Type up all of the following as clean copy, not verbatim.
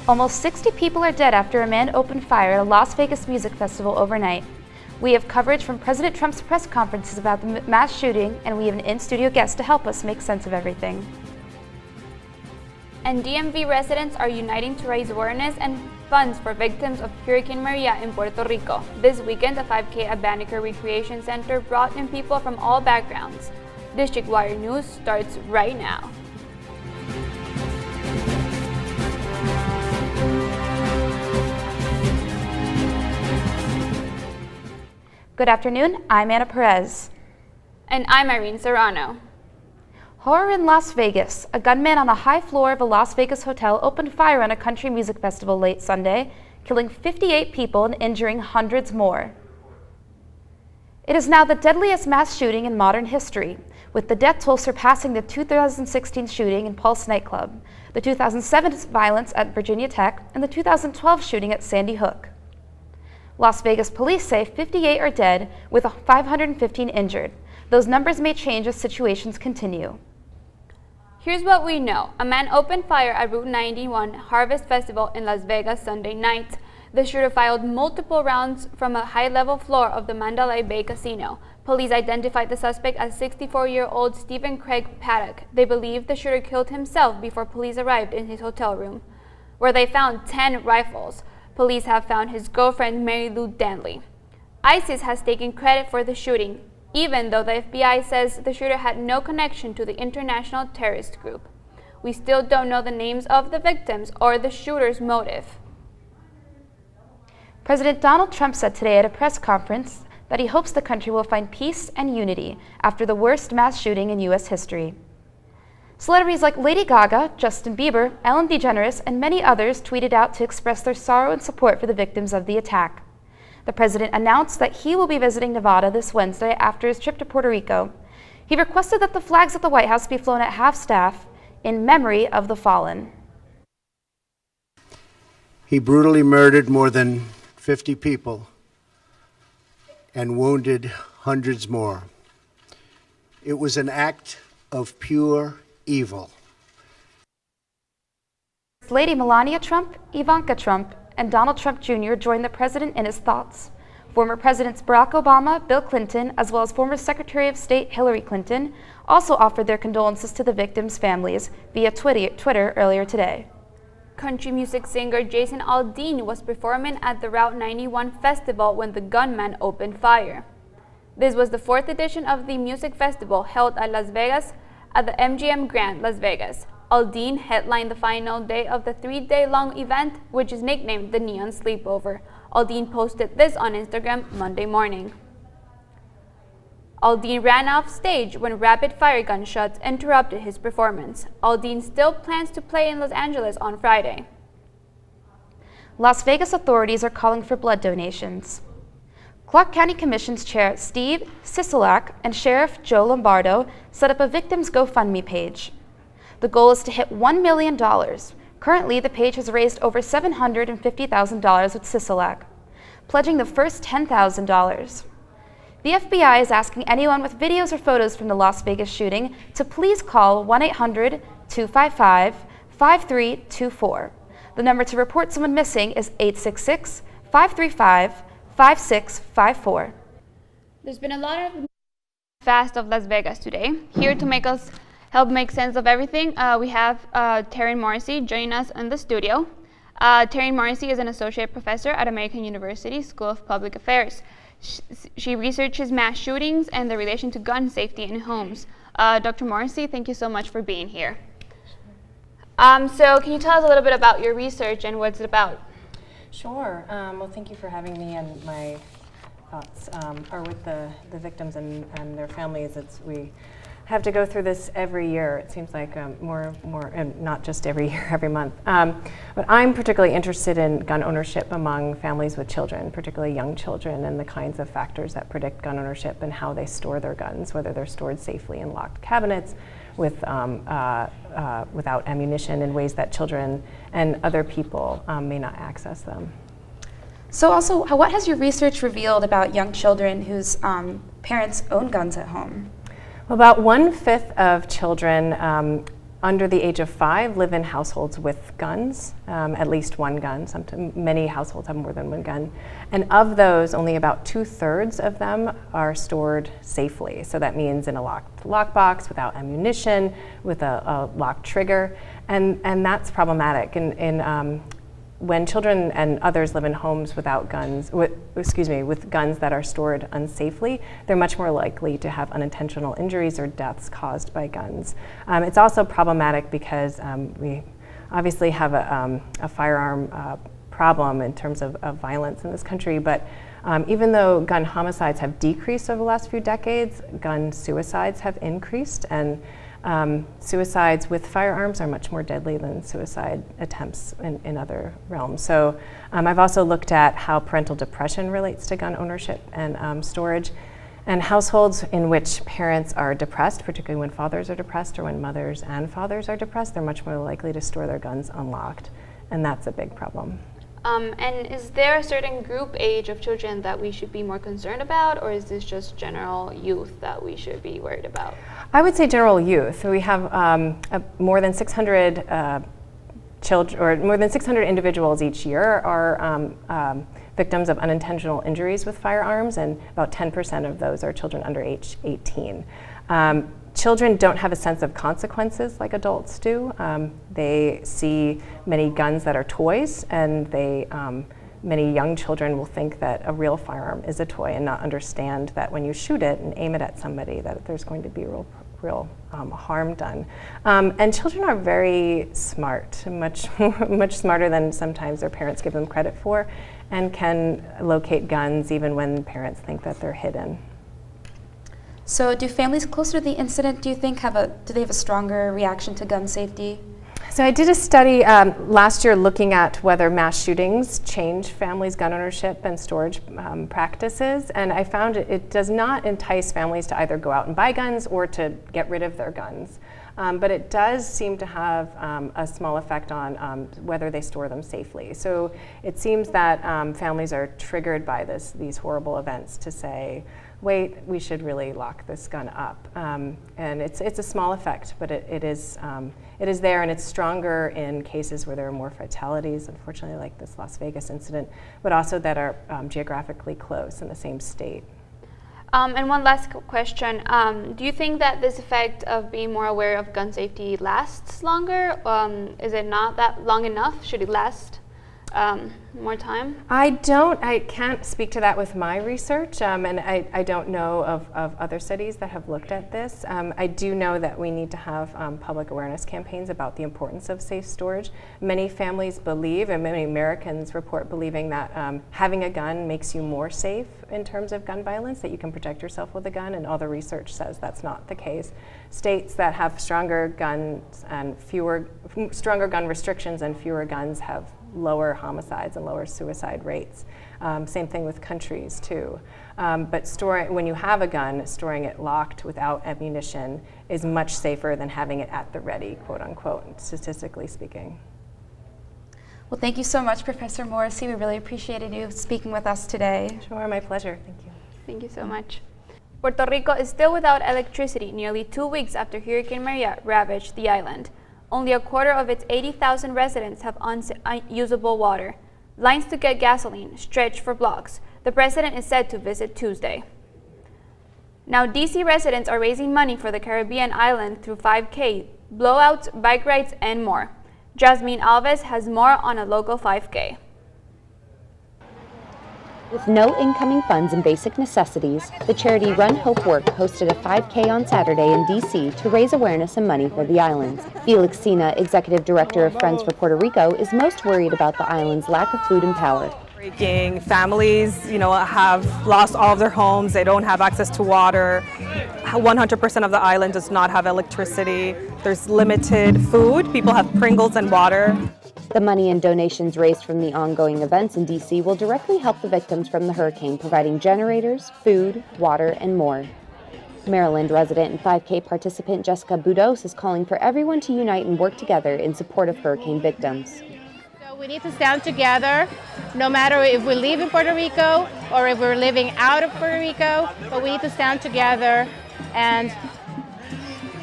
Almost 60 people are dead after a man opened fire at a Las Vegas music festival overnight. We have coverage from President Trump's press conferences about the mass shooting, and we have an in-studio guest to help us make sense of everything. And DMV residents are uniting to raise awareness and funds for victims of Hurricane Maria in Puerto Rico. This weekend, a 5K at Banneker Recreation Center brought in people from all backgrounds. District Wire News starts right now. Good afternoon, I'm Anna Perez. And I'm Irene Serrano. Horror in Las Vegas. A gunman on a high floor of a Las Vegas hotel opened fire on a country music festival late Sunday, killing 58 people and injuring hundreds more. It is now the deadliest mass shooting in modern history, with the death toll surpassing the 2016 shooting in Pulse nightclub, the 2007 violence at Virginia Tech, and the 2012 shooting at Sandy Hook. Las Vegas police say 58 are dead, with 515 injured. Those numbers may change as situations continue. Here's what we know. A man opened fire at Route 91 Harvest Festival in Las Vegas Sunday night. The shooter fired multiple rounds from a high-level floor of the Mandalay Bay Casino. Police identified the suspect as 64-year-old Stephen Craig Paddock. They believe the shooter killed himself before police arrived in his hotel room, where they found 10 rifles. Police have found his girlfriend, Mary Lou Danley. ISIS has taken credit for the shooting, even though the FBI says the shooter had no connection to the international terrorist group. We still don't know the names of the victims or the shooter's motive. President Donald Trump said today at a press conference that he hopes the country will find peace and unity after the worst mass shooting in U.S. history. Celebrities like Lady Gaga, Justin Bieber, Ellen DeGeneres, and many others tweeted out to express their sorrow and support for the victims of the attack. The president announced that he will be visiting Nevada this Wednesday after his trip to Puerto Rico. He requested that the flags at the White House be flown at half-staff in memory of the fallen. He brutally murdered more than 50 people and wounded hundreds more. It was an act of pure evil. Lady Melania Trump, Ivanka Trump, and Donald Trump Jr. joined the president in his thoughts. Former Presidents Barack Obama, Bill Clinton, as well as former Secretary of State Hillary Clinton also offered their condolences to the victims' families via Twitter earlier today. Country music singer Jason Aldean was performing at the Route 91 festival when the gunman opened fire. This was the 4th edition of the music festival held at Las Vegas at the MGM Grand Las Vegas. Aldean headlined the final day of the 3-day-long event, which is nicknamed the Neon Sleepover. Aldean posted this on Instagram Monday morning. Aldean ran off stage when rapid-fire gunshots interrupted his performance. Aldean still plans to play in Los Angeles on Friday. Las Vegas authorities are calling for blood donations. Clark County Commission's Chair Steve Sisolak and Sheriff Joe Lombardo set up a Victims GoFundMe page. The goal is to hit $1 million. Currently, the page has raised over $750,000 with Sisolak, pledging the first $10,000. The FBI is asking anyone with videos or photos from the Las Vegas shooting to please call 1-800-255-5324. The number to report someone missing is 866-535-5654. There's been a lot of fast of Las Vegas today. Here to help make sense of everything, we have Taryn Morrissey joining us in the studio. Taryn Morrissey is an associate professor at American University School of Public Affairs. She researches mass shootings and the relation to gun safety in homes. Dr. Morrissey, thank you so much for being here. So can you tell us a little bit about your research and what it's about? Sure. Well, thank you for having me, and my thoughts are with the victims and their families. We have to go through this every year. It seems like more, and not just every year, every month. But I'm particularly interested in gun ownership among families with children, particularly young children, and the kinds of factors that predict gun ownership and how they store their guns, whether they're stored safely in locked cabinets without ammunition, in ways that children and other people may not access them. So also, what has your research revealed about young children whose parents own guns at home? About 1/5 of children under the age of 5 live in households with guns, at least one gun. Sometimes many households have more than one gun. And of those, only about 2/3 of them are stored safely. So that means in a locked lockbox, without ammunition, with a locked trigger. And that's problematic. When children and others live in homes without guns, with guns that are stored unsafely, they're much more likely to have unintentional injuries or deaths caused by guns. It's also problematic because we obviously have a firearm problem in terms of violence in this country, but even though gun homicides have decreased over the last few decades, gun suicides have increased, and suicides with firearms are much more deadly than suicide attempts in other realms. So I've also looked at how parental depression relates to gun ownership and storage. And households in which parents are depressed, particularly when fathers are depressed or when mothers and fathers are depressed, they're much more likely to store their guns unlocked. And that's a big problem. And is there a certain group age of children that we should be more concerned about, or is this just general youth that we should be worried about? I would say general youth. We have more than 600 children, or more than 600 individuals each year are victims of unintentional injuries with firearms, and about 10% of those are children under age 18. Children don't have a sense of consequences like adults do. They see many guns that are toys, and many young children will think that a real firearm is a toy and not understand that when you shoot it and aim it at somebody, that there's going to be real harm done. And children are very smart, much smarter than sometimes their parents give them credit for, and can locate guns even when parents think that they're hidden. So do families closer to the incident, do you think, do they have a stronger reaction to gun safety? So I did a study last year looking at whether mass shootings change families' gun ownership and storage practices, and I found it does not entice families to either go out and buy guns or to get rid of their guns. But it does seem to have a small effect on whether they store them safely. So it seems that families are triggered by these horrible events to say, wait, we should really lock this gun up. And it's a small effect, but it is there, and it's stronger in cases where there are more fatalities, unfortunately, like this Las Vegas incident, but also that are geographically close in the same state. And one last question. Do you think that this effect of being more aware of gun safety lasts longer? Is it not that long enough? Should it last more time? I can't speak to that with my research, and I don't know of other studies that have looked at this. I do know that we need to have public awareness campaigns about the importance of safe storage. Many families believe, and many Americans report believing that having a gun makes you more safe in terms of gun violence, that you can protect yourself with a gun, and all the research says that's not the case. States that have stronger guns and stronger gun restrictions and fewer guns have lower homicides and lower suicide rates. Same thing with countries too. But when you have a gun, storing it locked without ammunition is much safer than having it at the ready, quote unquote, statistically speaking. Well, thank you so much, Professor Morrissey. We really appreciated you speaking with us today. Sure, my pleasure. Thank you. Thank you so much. Puerto Rico is still without electricity nearly 2 weeks after Hurricane Maria ravaged the island. Only a quarter of its 80,000 residents have unusable water. Lines to get gasoline stretch for blocks. The president is said to visit Tuesday. Now, DC residents are raising money for the Caribbean island through 5K, blowouts, bike rides, and more. Jasmine Alves has more on a local 5K. With no incoming funds and basic necessities, the charity Run Hope Work hosted a 5K on Saturday in D.C. to raise awareness and money for the islands. Felix Sina, Executive Director of Friends for Puerto Rico, is most worried about the island's lack of food and power. Families, have lost all of their homes. They don't have access to water. 100% of the island does not have electricity. There's limited food. People have Pringles and water. The money and donations raised from the ongoing events in D.C. will directly help the victims from the hurricane, providing generators, food, water, and more. Maryland resident and 5K participant Jessica Budos is calling for everyone to unite and work together in support of hurricane victims. So we need to stand together, no matter if we live in Puerto Rico or if we're living out of Puerto Rico, but we need to stand together and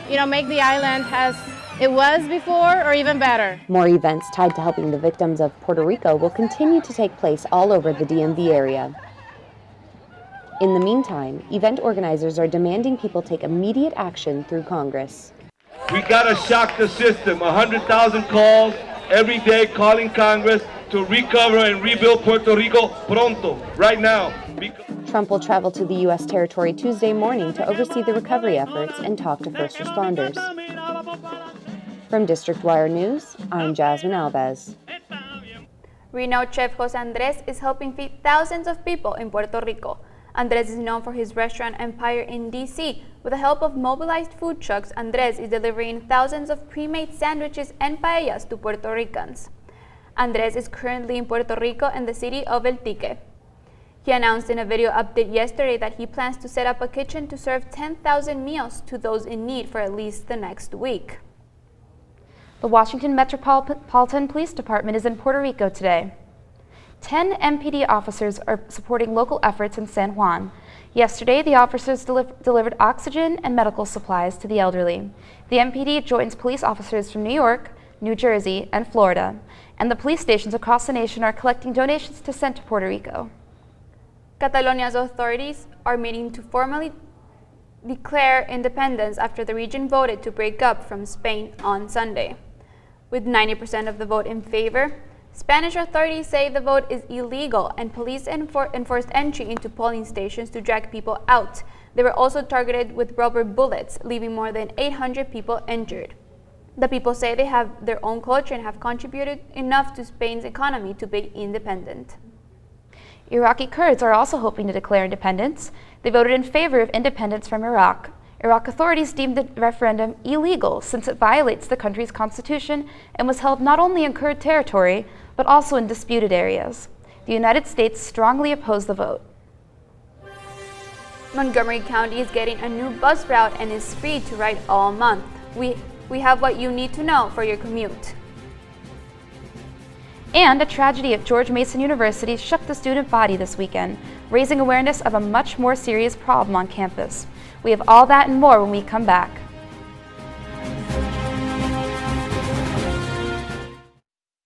make the island as it was before or even better. More events tied to helping the victims of Puerto Rico will continue to take place all over the DMV area. In the meantime, event organizers are demanding people take immediate action through Congress. We gotta shock the system. 100,000 calls every day calling Congress to recover and rebuild Puerto Rico pronto, right now. Trump will travel to the U.S. territory Tuesday morning to oversee the recovery efforts and talk to first responders. From District Wire News, I'm Jasmine Alves. Renowned chef Jose Andres is helping feed thousands of people in Puerto Rico. Andres is known for his restaurant empire in D.C. With the help of mobilized food trucks, Andres is delivering thousands of pre-made sandwiches and paellas to Puerto Ricans. Andres is currently in Puerto Rico and the city of El Tique. He announced in a video update yesterday that he plans to set up a kitchen to serve 10,000 meals to those in need for at least the next week. The Washington Metropolitan Police Department is in Puerto Rico today. 10 MPD officers are supporting local efforts in San Juan. Yesterday, the officers delivered oxygen and medical supplies to the elderly. The MPD joins police officers from New York, New Jersey, and Florida, and the police stations across the nation are collecting donations to send to Puerto Rico. Catalonia's authorities are meeting to formally declare independence after the region voted to break up from Spain on Sunday. With 90% of the vote in favor, Spanish authorities say the vote is illegal and police enforced entry into polling stations to drag people out. They were also targeted with rubber bullets, leaving more than 800 people injured. The people say they have their own culture and have contributed enough to Spain's economy to be independent. Iraqi Kurds are also hoping to declare independence. They voted in favor of independence from Iraq. Iraq authorities deemed the referendum illegal since it violates the country's constitution and was held not only in Kurd territory, but also in disputed areas. The United States strongly opposed the vote. Montgomery County is getting a new bus route and is free to ride all month. We have what you need to know for your commute. And a tragedy at George Mason University shook the student body this weekend, raising awareness of a much more serious problem on campus. We have all that and more when we come back.